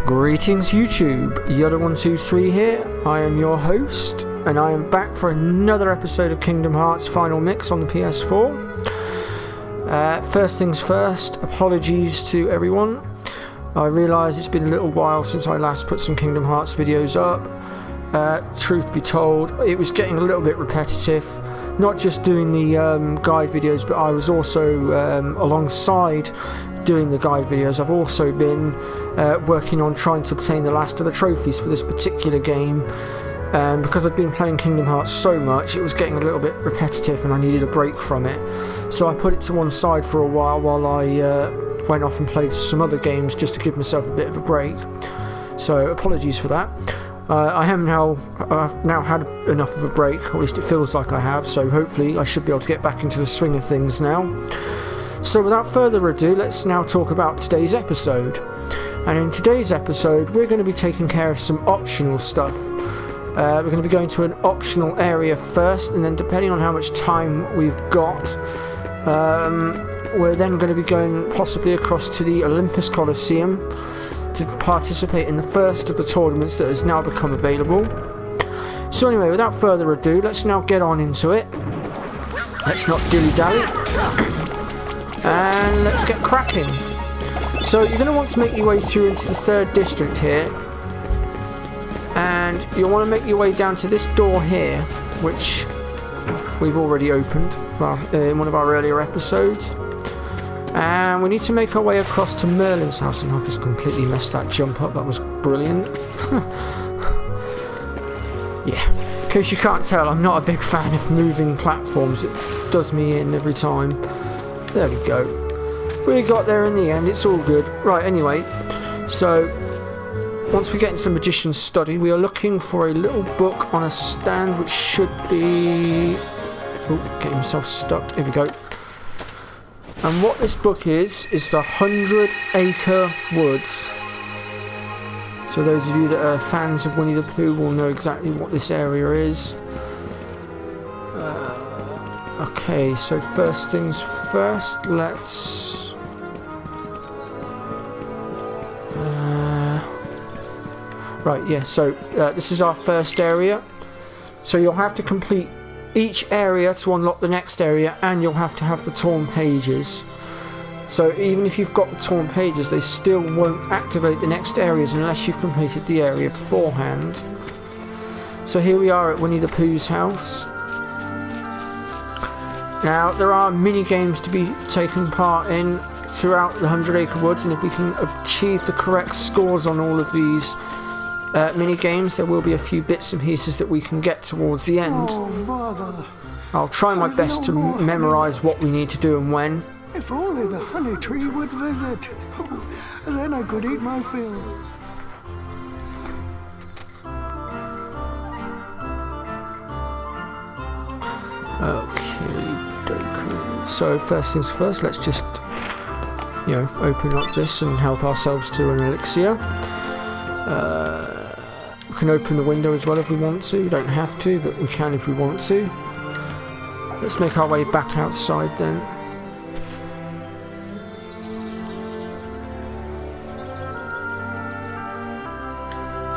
Greetings YouTube, Yoda123 here. I am your host, and I am back for another episode of Kingdom Hearts Final Mix on the PS4. First things first, apologies to everyone. I realise it's been a little while since I last put some Kingdom Hearts videos up. Truth be told, it was getting a little bit repetitive. Not just doing the guide videos, but I was also alongside doing the guide videos. I've also been working on trying to obtain the last of the trophies for this particular game, and because I'd been playing Kingdom Hearts so much, it was getting a little bit repetitive and I needed a break from it. So I put it to one side for a while I went off and played some other games just to give myself a bit of a break. So apologies for that. I've now had enough of a break, or at least it feels like I have, so hopefully I should be able to get back into the swing of things now. So without further ado, let's now talk about today's episode. And in today's episode, we're going to be taking care of some optional stuff. We're going to be going to an optional area first, and then depending on how much time we've got, we're then going to be going possibly across to the Olympus Coliseum to participate in the first of the tournaments that has now become available. So anyway, without further ado, let's now get on into it. Let's not dilly-dally. And let's get cracking. So you're going to want to make your way through into the 3rd district here. And you'll want to make your way down to this door here, which we've already opened in one of our earlier episodes. And we need to make our way across to Merlin's house, and I've just completely messed that jump up. That was brilliant. Yeah, in case you can't tell, I'm not a big fan of moving platforms. It does me in every time. There we go. We got there in the end, it's all good. Right, anyway, so once we get into the Magician's Study, we are looking for a little book on a stand which should be... Oh, getting myself stuck. Here we go. And what this book is the 100 Acre Woods. So those of you that are fans of Winnie the Pooh will know exactly what this area is. Okay, so first things first, let's... Right, yeah, so this is our first area. So you'll have to complete each area to unlock the next area, and you'll have to have the torn pages. So even if you've got the torn pages, they still won't activate the next areas unless you've completed the area beforehand. So here we are at Winnie the Pooh's house. Now there are mini games to be taken part in throughout the 100 Acre Woods, and if we can achieve the correct scores on all of these mini games, there will be a few bits and pieces that we can get towards the end. Oh, bother. I'll try my best to memorise what we need to do and when. If only the honey tree would visit. Then I could eat my fill. Okay, so first things first, let's just, open up this and help ourselves to an elixir. We can open the window as well if we want to. We don't have to, but we can if we want to. Let's make our way back outside then.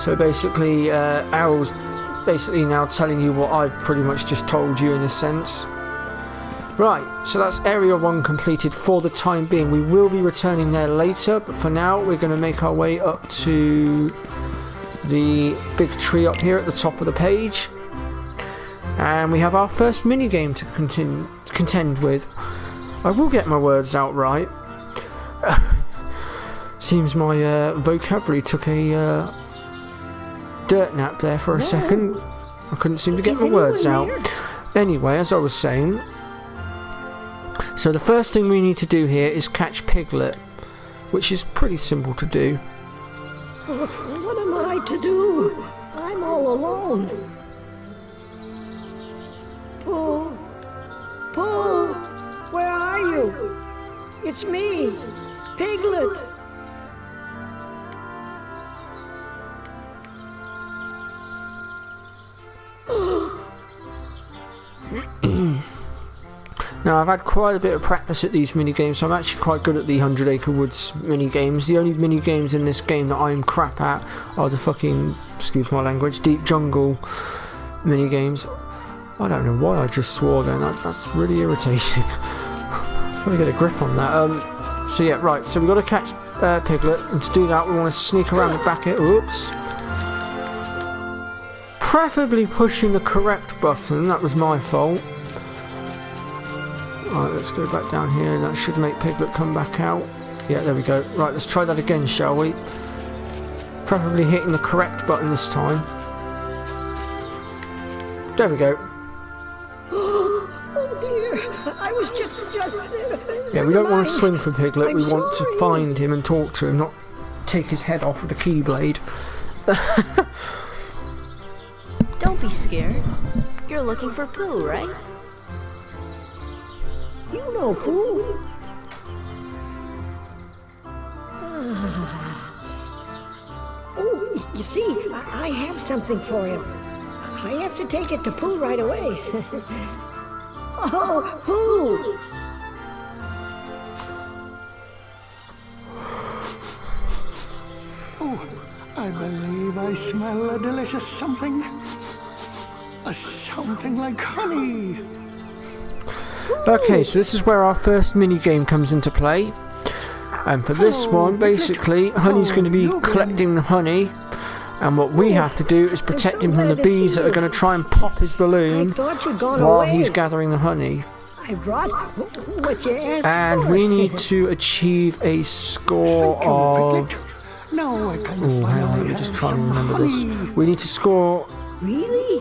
So basically, Owl's basically now telling you what I've pretty much just told you in a sense. Right, so that's Area 1 completed for the time being. We will be returning there later, but for now we're going to make our way up to the big tree up here at the top of the page. And we have our first mini-game to contend with. I will get my words out right. Seems my vocabulary took a dirt nap there for a second. I couldn't seem to get my words out. Anyway, as I was saying, so the first thing we need to do here is catch Piglet, which is pretty simple to do. What am I to do? I'm all alone. Pooh, Pooh, where are you? It's me, Piglet. Now, I've had quite a bit of practice at these mini-games, so I'm actually quite good at the 100 Acre Woods mini-games. The only mini-games in this game that I'm crap at are the fucking, excuse my language, Deep Jungle mini-games. I don't know why I just swore then, that's really irritating. I'm gonna get a grip on that. So yeah, right, so we've got to catch Piglet, and to do that we want to sneak around the back of... Oops. Preferably pushing the correct button, that was my fault. Right, let's go back down here, that should make Piglet come back out. Yeah, there we go. Right, let's try that again, shall we? Preferably hitting the correct button this time. There we go. Oh dear, I was just Yeah, we don't want to swing for Piglet, we want to find him and talk to him, not take his head off with a keyblade. Don't be scared. You're looking for Pooh, right? You know Pooh. Oh, you see, I have something for him. I have to take it to Pooh right away. Oh, Pooh! Oh, I believe I smell a delicious something. A something like honey. Okay, so this is where our first mini-game comes into play. And for this one, basically, Honey's going to be collecting the honey. And what we have to do is protect him from the bees that are going to try and pop his balloon while he's gathering the honey. I brought what you asked And for. we need to achieve a score of... Now I can Oh, hang on, let me finally just have try and some remember honey. this. We need to score... Really?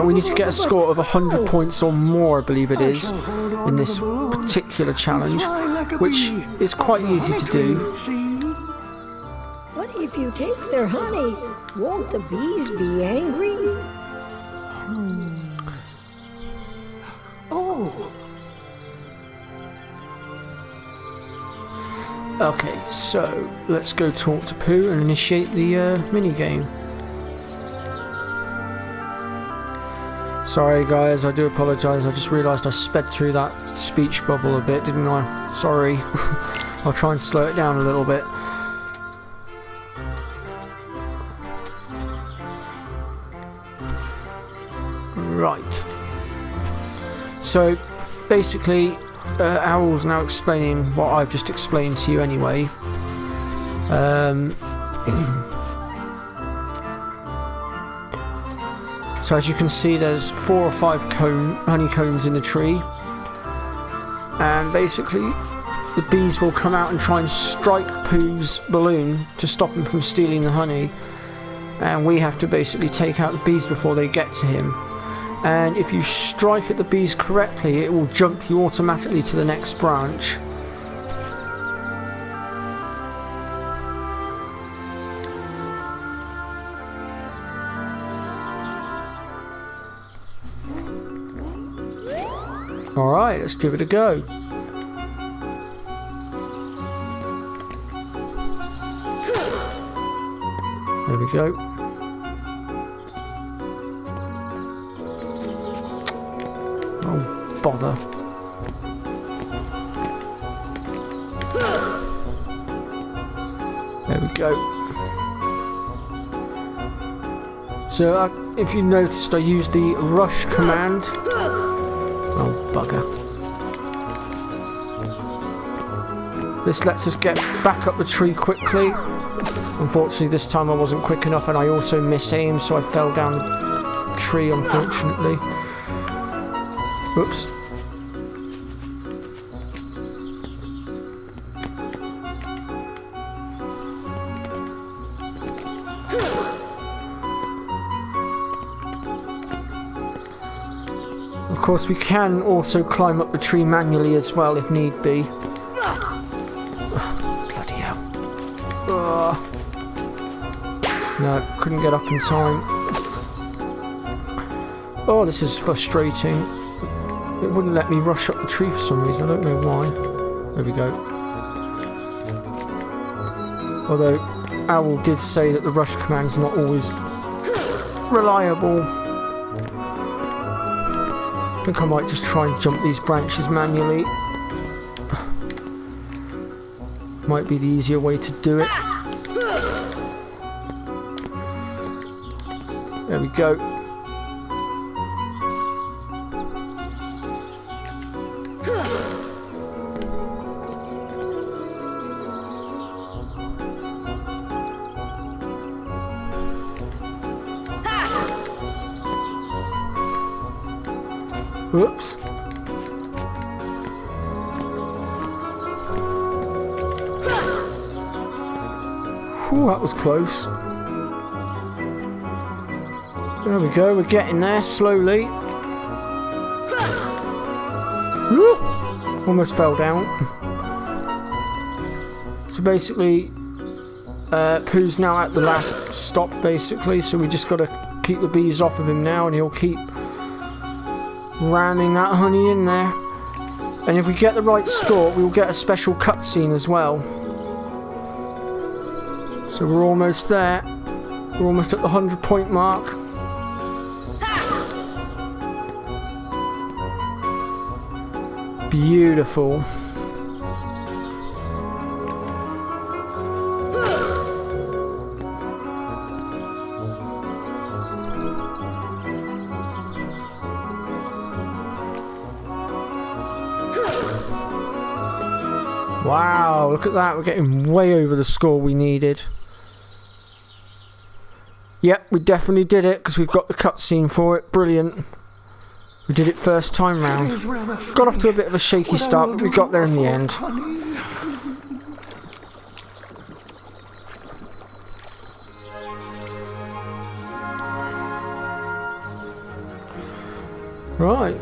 we need to get a score of 100 points or more, I believe it I is, shall hold on in to this the balloon particular and challenge, fly like a which bee is quite up the easy to honey do. tree, See? But if you take their honey, won't the bees be angry? Oh, Okay, so let's go talk to Pooh and initiate the mini-game. Sorry guys, I do apologise, I just realised I sped through that speech bubble a bit, didn't I? Sorry. I'll try and slow it down a little bit. Right. So, basically, Owl's now explaining what I've just explained to you anyway. So as you can see, there's 4 or 5 honeycombs in the tree, and basically the bees will come out and try and strike Pooh's balloon to stop him from stealing the honey, and we have to basically take out the bees before they get to him. And if you strike at the bees correctly, it will jump you automatically to the next branch. Alright, let's give it a go. There we go. Oh, bother. There we go. So, if you noticed, I used the rush command. Oh, bugger. This lets us get back up the tree quickly. Unfortunately, this time I wasn't quick enough, and I also misaimed, so I fell down the tree, unfortunately. Whoops. Of course, we can also climb up the tree manually as well if need be. Bloody hell. No, couldn't get up in time. Oh, this is frustrating. It wouldn't let me rush up the tree for some reason, I don't know why. There we go. Although, Owl did say that the rush command's not always reliable. think I might just try and jump these branches manually. Might be the easier way to do it. There we go. Whoops. Ooh, that was close. There we go, we're getting there slowly. Ooh, almost fell down. So basically, Pooh's now at the last stop basically, so we just got to keep the bees off of him now and he'll keep ramming that honey in there. And if we get the right score, we'll get a special cutscene as well. So we're almost there. We're almost at the 100-point mark. Beautiful. Wow, look at that. We're getting way over the score we needed. Yep, we definitely did it because we've got the cutscene for it. Brilliant. We did it first time round. Got off to a bit of a shaky start, but we got there in the end. Right.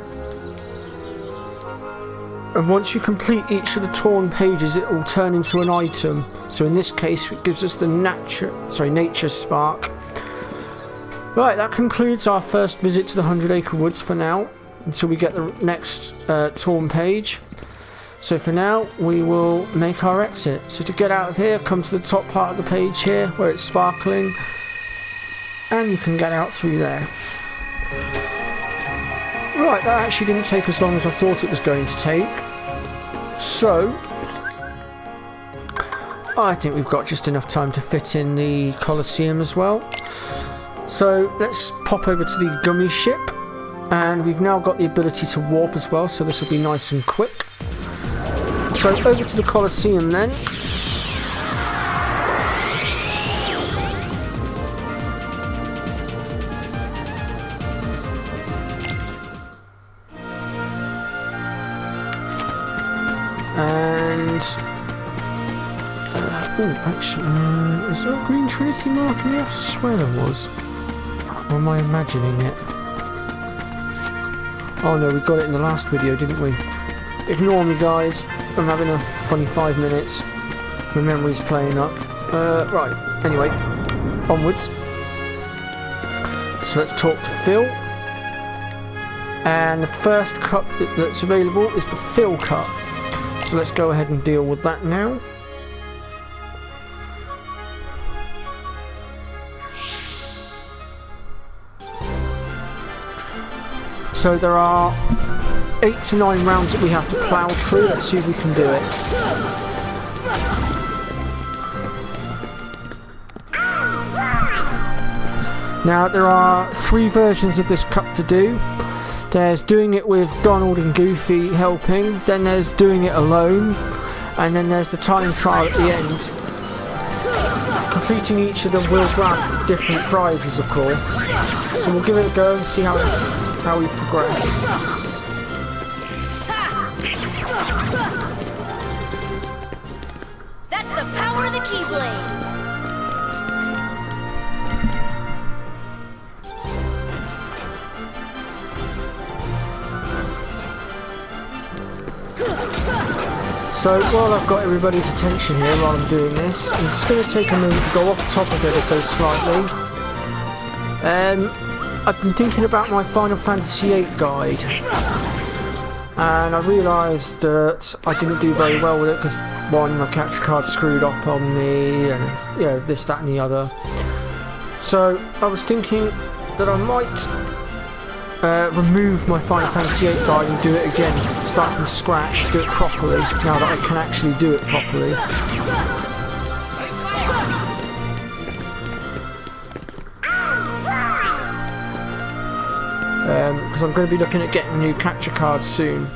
And once you complete each of the torn pages, it will turn into an item. So in this case, it gives us the nature spark. Right, that concludes our first visit to the 100 Acre Woods for now, until we get the next torn page. So for now, we will make our exit. So to get out of here, come to the top part of the page here, where it's sparkling, and you can get out through there. Right, that actually didn't take as long as I thought it was going to take. So, I think we've got just enough time to fit in the Colosseum as well. So, let's pop over to the gummy ship. And we've now got the ability to warp as well, so this will be nice and quick. So, over to the Colosseum then. And actually, is there a green Trinity mark in here? I swear there was. Or am I imagining it? Oh no, we got it in the last video, didn't we? Ignore me, guys. I'm having a funny 5 minutes. My memory's playing up. Right. Anyway, onwards. So let's talk to Phil. And the first cup that's available is the Phil Cup. So let's go ahead and deal with that now. So there are 8 to 9 rounds that we have to plough through. Let's see if we can do it. Now there are 3 versions of this cup to do. There's doing it with Donald and Goofy helping, then there's doing it alone, and then there's the time trial at the end. Completing each of them will grant different prizes, of course. So we'll give it a go and see how we progress. That's the power of the Keyblade! So while I've got everybody's attention here while I'm doing this, I'm just going to take a moment to go off topic ever so slightly. I've been thinking about my Final Fantasy VIII guide, and I realised that I didn't do very well with it because one, my capture card screwed up on me, and this, that, and the other. So I was thinking that I might remove my Final Fantasy VIII guide and do it again. Start from scratch, do it properly, now that I can actually do it properly. Because I'm going to be looking at getting a new capture card soon.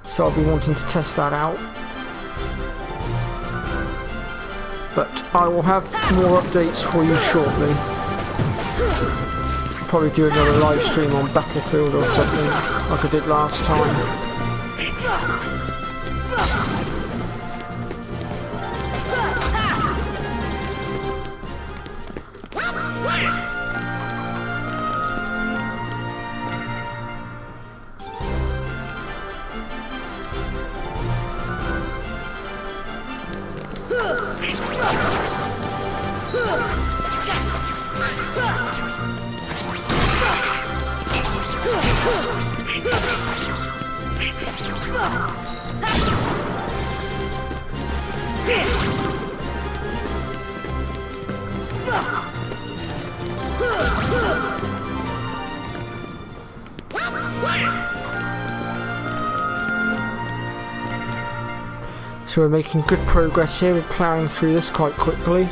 So I'll be wanting to test that out. But I will have more updates for you shortly. Probably do another live stream on Battlefield or something like I did last time. So we're making good progress here, we're ploughing through this quite quickly.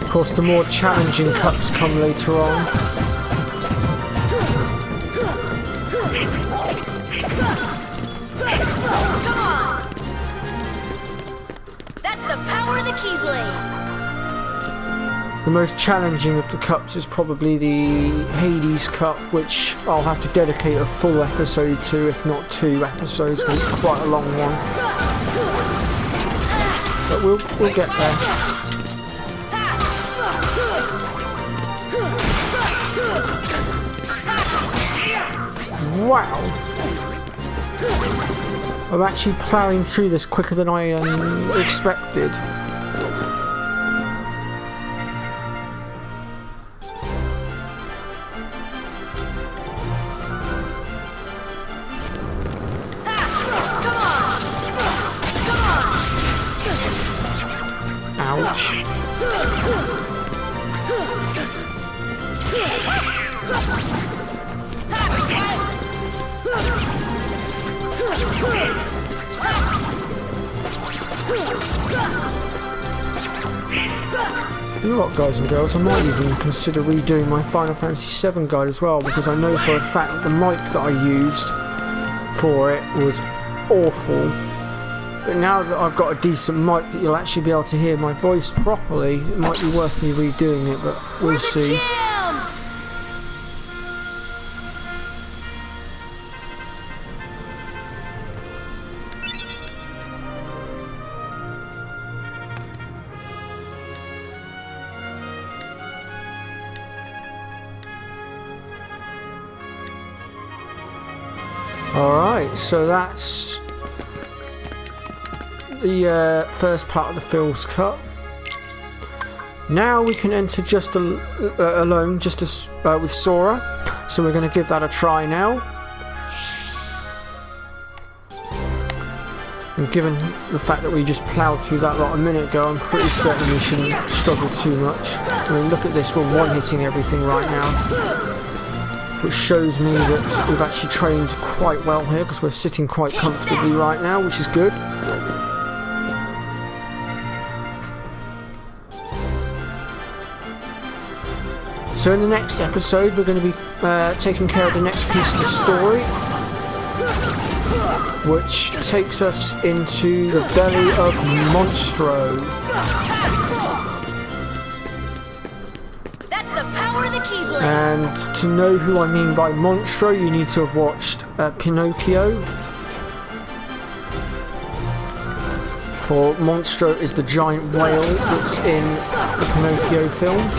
Of course, the more challenging cups come later on. Come on! That's the power of the Keyblade! The most challenging of the cups is probably the Hades Cup, which I'll have to dedicate a full episode to, if not 2 episodes, because it's quite a long one. But we'll get there. Wow! I'm actually ploughing through this quicker than I expected. Ouch. You know what, guys and girls, I might even consider redoing my Final Fantasy VII guide as well, because I know for a fact that the mic that I used for it was awful. But now that I've got a decent mic that you'll actually be able to hear my voice properly, it might be worth me redoing it, but we'll see. Alright, so that's the first part of the Phil's Cup. Now we can enter just alone, just as with Sora. So we're going to give that a try now. And given the fact that we just ploughed through that lot a minute ago, I'm pretty certain we shouldn't struggle too much. I mean, look at this, we're one-hitting everything right now. Which shows me that we've actually trained quite well here, because we're sitting quite comfortably right now, which is good. So in the next episode we're going to be taking care of the next piece of the story, which takes us into the belly of Monstro. That's the power of the Keyblade! And to know who I mean by Monstro, you need to have watched Pinocchio. For Monstro is the giant whale that's in the Pinocchio film.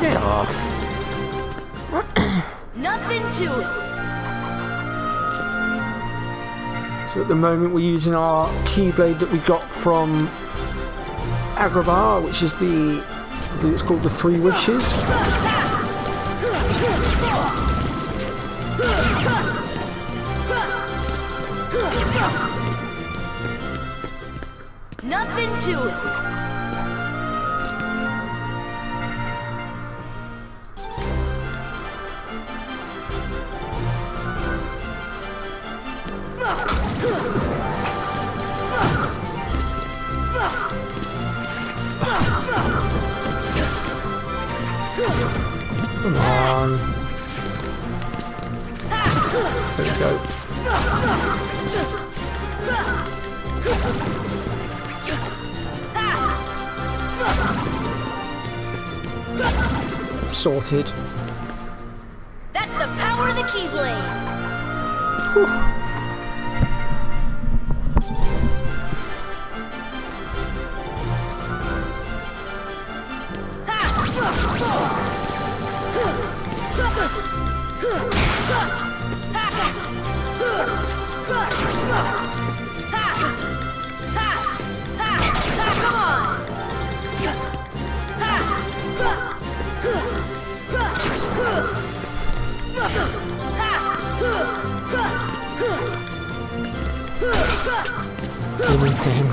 Get off. Nothing to it. So at the moment we're using our Keyblade that we got from Agrabah, which is I believe it's called the Three Wishes. Nothing to it. Come on. There we go. Sorted. That's the power of the Keyblade. Come on. Silly thing.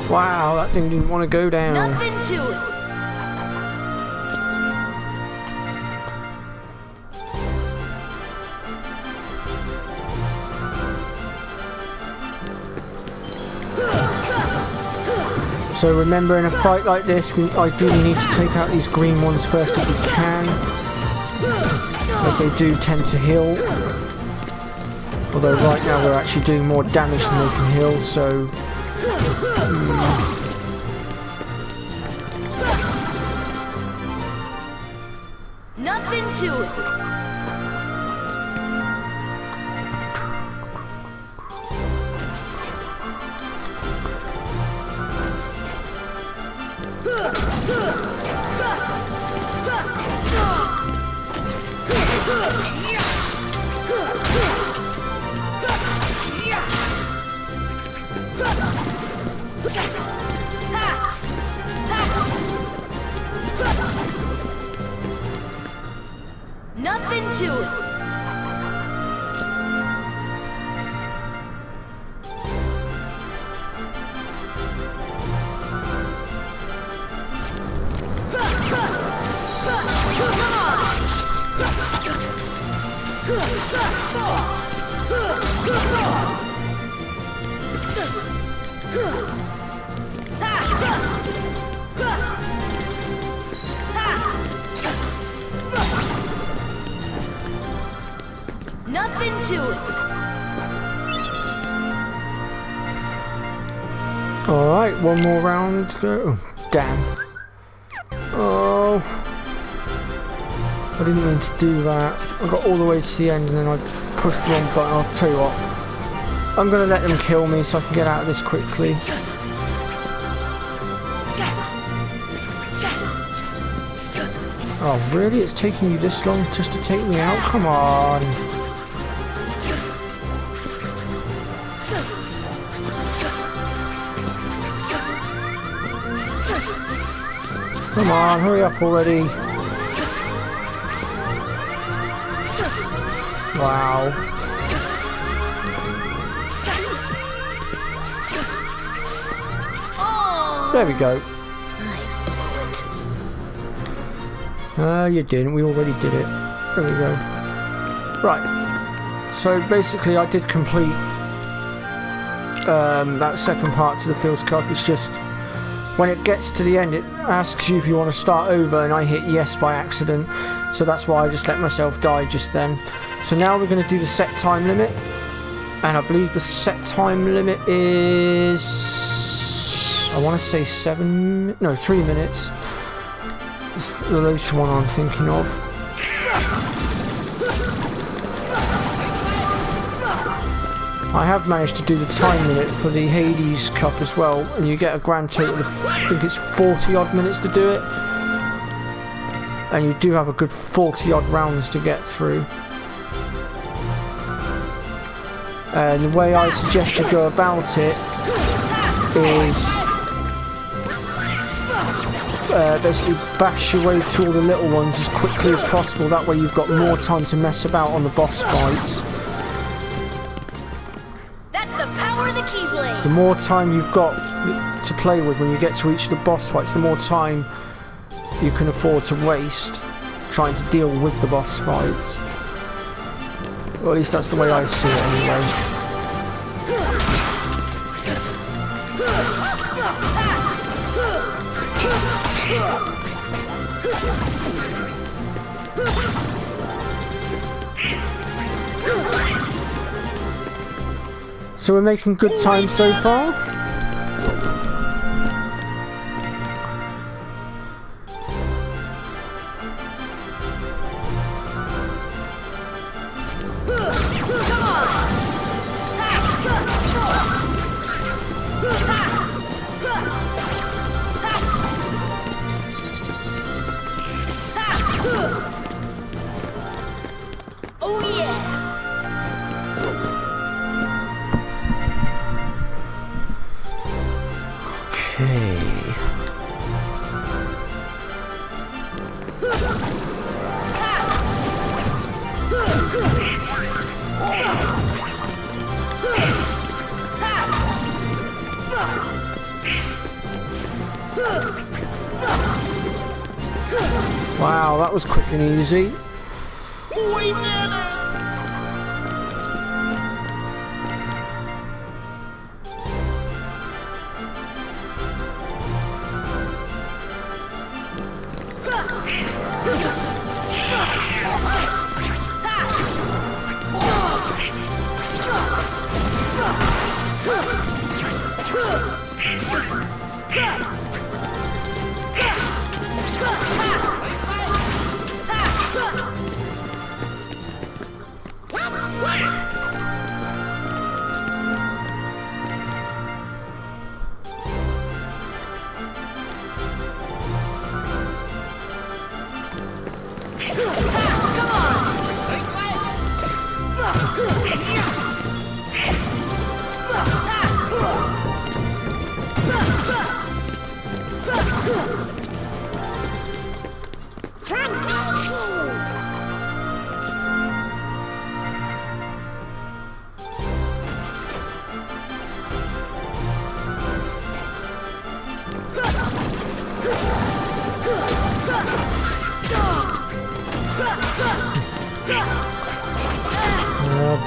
Wow, that thing didn't want to go down. Nothing to it. So remember, in a fight like this, we ideally need to take out these green ones first if we can, as they do tend to heal. Although right now we're actually doing more damage than they can heal, so... Nothing to it. Nothing to it. Nothing to it. Alright, one more round to go. Oh, damn. Oh. I didn't mean to do that. I got all the way to the end and then I pushed the wrong button. I'll tell you what. I'm going to let them kill me so I can get out of this quickly. Oh, really? It's taking you this long just to take me out? Come on. Come on, hurry up already. Wow. Oh, There we go. I blew it. You didn't. We already did it. There we go. Right. So basically I did complete that second part to the Fields Cup. It's just when it gets to the end it asks you if you want to start over, and I hit yes by accident, so that's why I just let myself die just then. So now we're going to do the set time limit, and I believe the set time limit is, I want to say 3 minutes. It's the later one I'm thinking of. I have managed to do the time limit for the Hades Cup as well, and you get a grand total of, I think it's 40 odd minutes to do it, and you do have a good 40 odd rounds to get through. And the way I suggest you go about it is basically bash your way through all the little ones as quickly as possible. That way you've got more time to mess about on the boss fights. That's the power of the Keyblade. The more time you've got, to play with when you get to each of the boss fights, the more time you can afford to waste trying to deal with the boss fight. Or at least that's the way I see it anyway. So we're making good time so far. Oh yeah! Okay. Wow, that was quick and easy. We did it!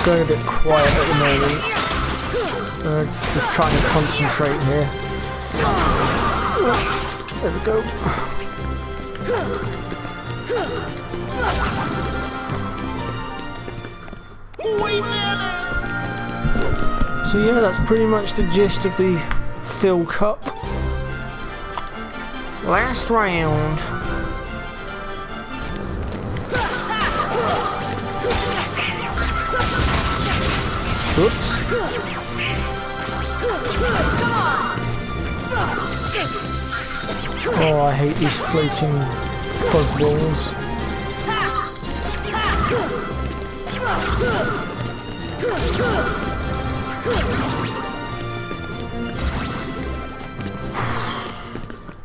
Going a bit quiet at the moment. Just trying to concentrate here. There we go. So yeah, that's pretty much the gist of the Phil Cup. Last round. Oops. Oh, I hate these floating fuzz balls.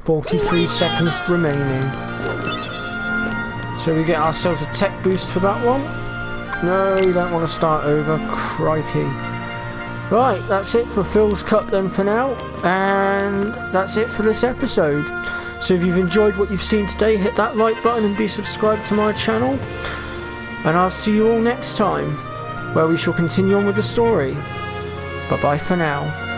"43 seconds remaining." So we get ourselves a tech boost for that one. No, you don't want to start over. Crikey. Right, that's it for Phil's Cup then for now. And that's it for this episode. So if you've enjoyed what you've seen today, hit that like button and be subscribed to my channel. And I'll see you all next time, where we shall continue on with the story. Bye bye for now.